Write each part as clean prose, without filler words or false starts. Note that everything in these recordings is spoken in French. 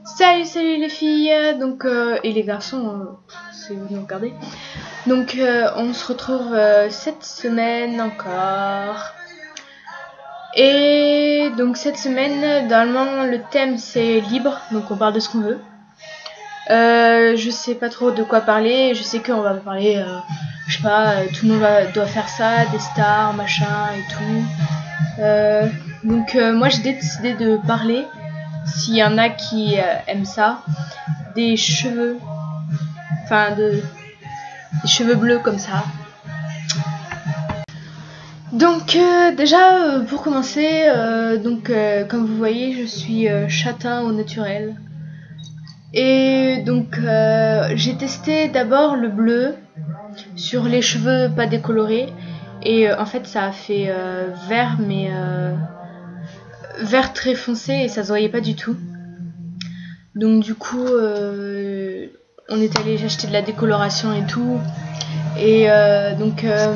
Salut les filles et les garçons si vous nous regardez. On se retrouve cette semaine encore. Et donc cette semaine, normalement le thème c'est libre, donc on parle de ce qu'on veut. Je sais pas trop de quoi parler, je sais qu'on va parler, je sais pas, tout le monde doit faire ça, des stars, machin et tout. Moi j'ai décidé de parler, s'il y en a qui aiment ça, des cheveux, des cheveux bleus comme ça. Déjà pour commencer, comme vous voyez je suis châtain au naturel. Et donc j'ai testé d'abord le bleu sur les cheveux pas décolorés et en fait ça a fait vert, mais vert très foncé et ça se voyait pas du tout. Donc du coup on est allé acheter de la décoloration et tout. Et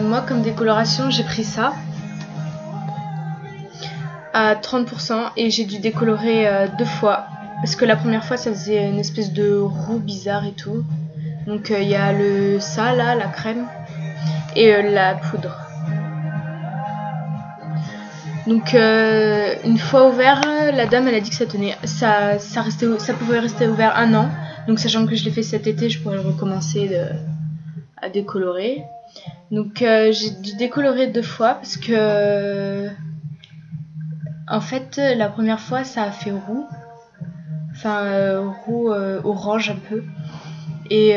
moi comme décoloration j'ai pris ça à 30% et j'ai dû décolorer 2 fois. Parce que la première fois ça faisait une espèce de roux bizarre et tout. Donc il y a ça là, la crème et la poudre. Donc une fois ouvert, la dame elle a dit que ça tenait, ça pouvait rester ouvert 1 an. Donc sachant que je l'ai fait cet été, je pourrais recommencer à décolorer. Donc j'ai dû décolorer 2 fois parce que en fait la première fois ça a fait roux. Roux orange un peu, et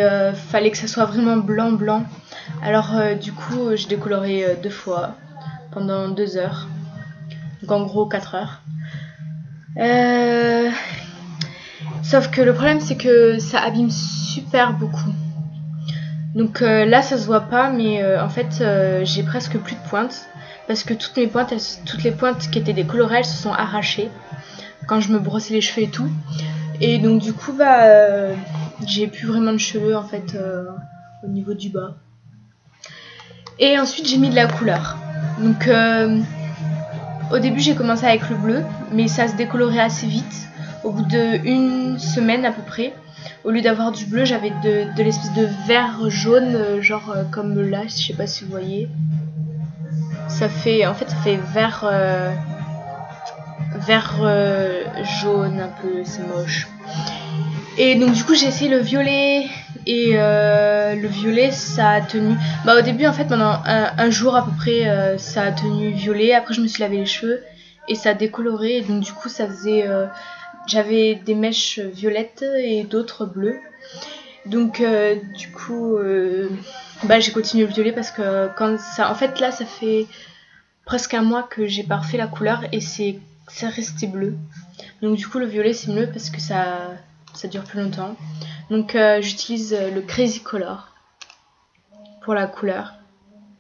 fallait que ça soit vraiment blanc. Alors du coup j'ai décoloré 2 fois pendant 2 heures, donc en gros 4 heures. Sauf que le problème c'est que ça abîme super beaucoup. Donc là ça se voit pas, mais en fait j'ai presque plus de pointes parce que toutes les pointes qui étaient décolorées elles se sont arrachées quand je me brossais les cheveux et tout. Et donc du coup j'ai plus vraiment de cheveux en fait au niveau du bas. Et ensuite j'ai mis de la couleur. Donc au début j'ai commencé avec le bleu, mais ça se décolorait assez vite. Au bout d'1 semaine à peu près, au lieu d'avoir du bleu, j'avais de l'espèce de vert jaune, genre comme là, je sais pas si vous voyez. Ça fait vert jaune un peu, c'est moche. Et donc du coup j'ai essayé le violet et le violet ça a tenu. Au début en fait pendant un jour à peu près ça a tenu violet. Après je me suis lavé les cheveux et ça a décoloré. Et donc du coup ça faisait j'avais des mèches violettes et d'autres bleues. Donc du coup j'ai continué le violet parce que quand ça, en fait là ça fait presque 1 mois que j'ai pas refait la couleur et ça restait bleu. Donc du coup le violet c'est mieux parce que ça dure plus longtemps. Donc j'utilise le Crazy Color pour la couleur.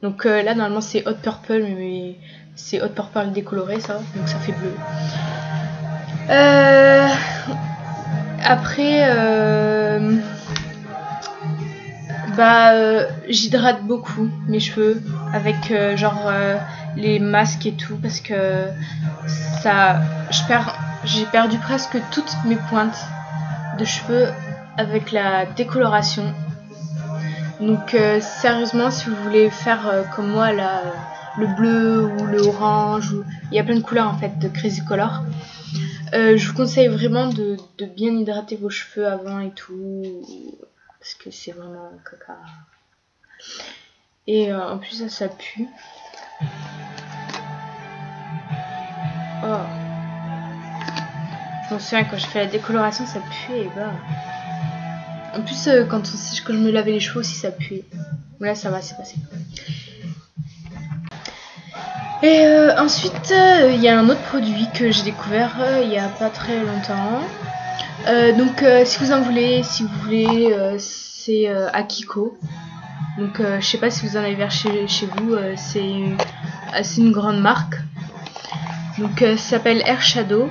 Donc là normalement c'est Hot Purple, mais c'est Hot Purple décoloré ça, donc ça fait bleu. Après j'hydrate beaucoup mes cheveux avec les masques et tout, parce que j'ai perdu presque toutes mes pointes de cheveux avec la décoloration. Donc sérieusement si vous voulez faire comme moi là, le bleu ou le orange, il y a plein de couleurs en fait de Crazy Color, je vous conseille vraiment de bien hydrater vos cheveux avant et tout, parce que c'est vraiment caca. Et en plus ça pue. Oh, je me souviens quand je fais la décoloration ça puait, en plus quand je me lavais les cheveux aussi ça puait. Là ça va, c'est passé. Et ensuite il y a un autre produit que j'ai découvert il y a pas très longtemps. Si vous en voulez, c'est Akiko. Donc je sais pas si vous en avez vers chez vous, c'est une grande marque. Donc ça s'appelle Air Shadow.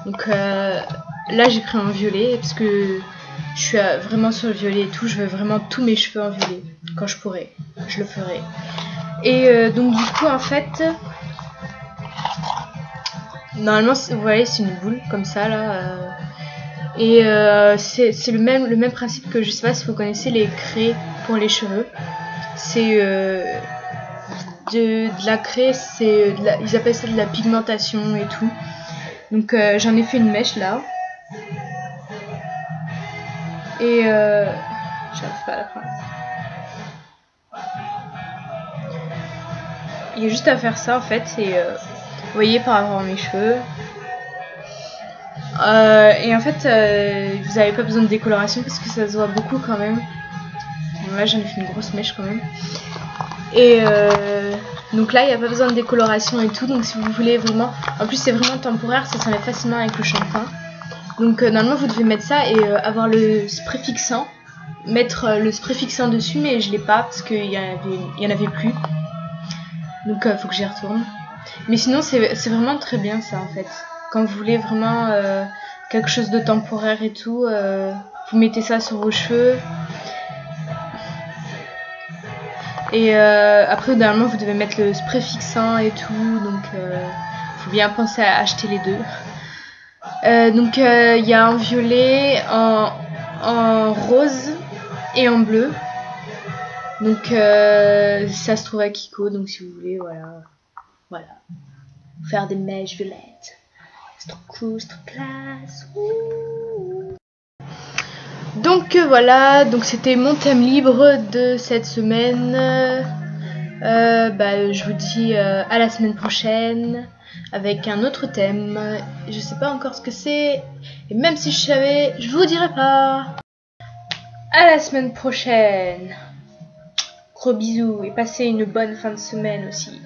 Donc là j'ai pris en violet parce que je suis vraiment sur le violet et tout. Je veux vraiment tous mes cheveux en violet. Quand je pourrai, je le ferai. Et donc du coup en fait Normalement, vous voyez, c'est une boule comme ça là. Et c'est le même principe que, je sais pas si vous connaissez les craies pour les cheveux. C'est de la craie, ils appellent ça de la pigmentation et tout. Donc j'en ai fait une mèche là. Et j'arrive pas à la prendre. Il y a juste à faire ça en fait. Et vous voyez par rapport à mes cheveux. Et en fait, vous n'avez pas besoin de décoloration parce que ça se voit beaucoup quand même. Bon, là, j'en ai fait une grosse mèche quand même. Et donc là, il n'y a pas besoin de décoloration et tout. Donc si vous voulez vraiment... En plus, c'est vraiment temporaire, ça s'enlève facilement avec le shampoing. Donc normalement, vous devez mettre ça et avoir le spray fixant. Mettre le spray fixant dessus, mais je l'ai pas parce qu'il y en avait plus. Donc faut que j'y retourne. Mais sinon, c'est vraiment très bien ça en fait. Quand vous voulez vraiment quelque chose de temporaire et tout, vous mettez ça sur vos cheveux. Et après, normalement, vous devez mettre le spray fixant et tout. Donc, faut bien penser à acheter les deux. Donc, il y a en violet, en rose et en bleu. Donc, ça se trouve à Kiko. Donc, si vous voulez, voilà. Faire des mèches violettes. C'est trop cool, c'est trop classe. Ouh. Donc voilà, donc c'était mon thème libre de cette semaine. Je vous dis à la semaine prochaine avec un autre thème. Je sais pas encore ce que c'est, et même si je savais, je vous dirai pas. À la semaine prochaine. Gros bisous et passez une bonne fin de semaine aussi.